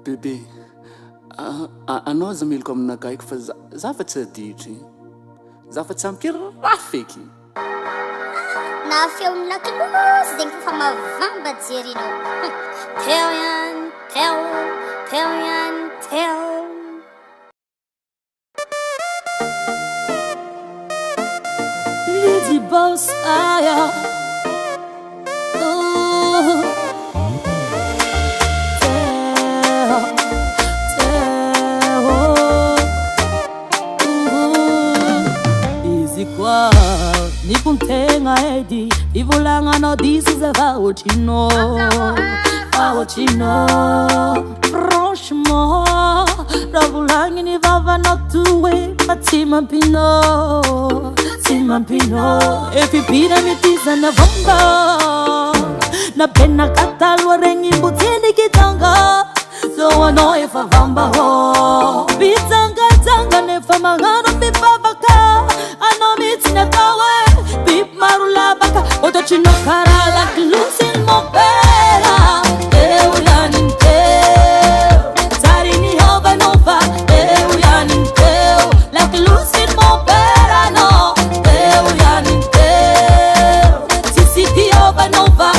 Bébé, anao aza miloko aminakaiko fa za fa tsy aditry. Za fa tsy ampiraha feky. Na feon'ny lakilozy zegny fa mavamba jerinao. Teo ihany, teo ihany, teo. Lady Boss Aya. Kwa nikuntenga edi ivulanga no disize vaochino franchement ravulangi ni vava no tuwe patima pino efi pina mitiza na vamba na pena katalwa rengi mbutini kitanga so ano efa vamba ho bitanga nefa magano bifavaka ano mitina kawe bip marula baka oto chino kara like losing mo pera tarini hova nova like losing mo pera no sisi hova nova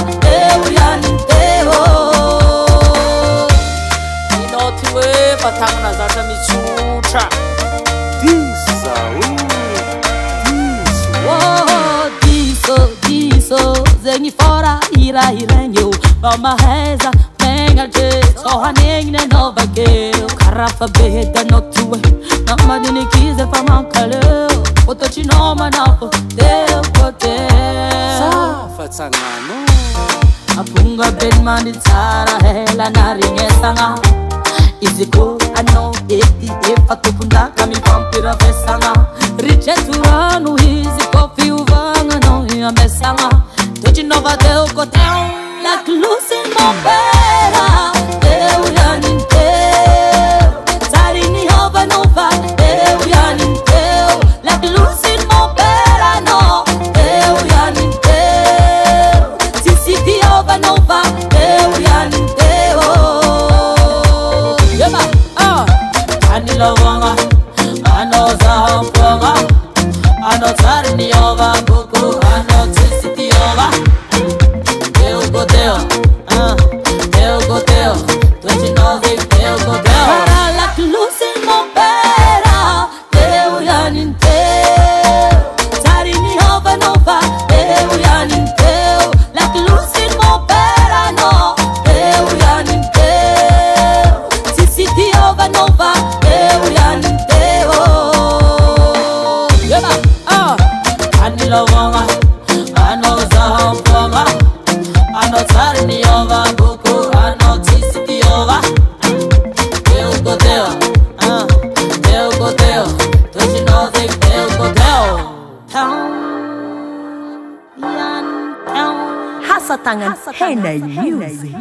inotiwe patangna zata michutra diso zengi fora irenyo vama heza menga je so hanengne no vake karafa beheda no tuwe na madini kize fama kale otochino manapo kote Safa tsangano apunga ben mani tsara hela naringe sanga iziko ano eti efatupunda kami vampira vesanga richeturanu iziko fiuvanga no yamesanga tojinova deu koteu like losing mo pera tarini hova nova like losing mo pera no sisi hova nova Anilovanga, anozamponga, anotarini ova buku, anotisiti ova. Deu godeo, tojinove deu godeo. Para like losing mo pera, deu yaninteu. Tarini ova nova, deu yaninteu. Like losing mo pera no, deu yaninteu. Sisi ova nova. Anilovanga, anozamponga, anotarini ova buku, anotisiti ova. Deu godeo, tojinove deu godeo. Hasatangan Henay Music.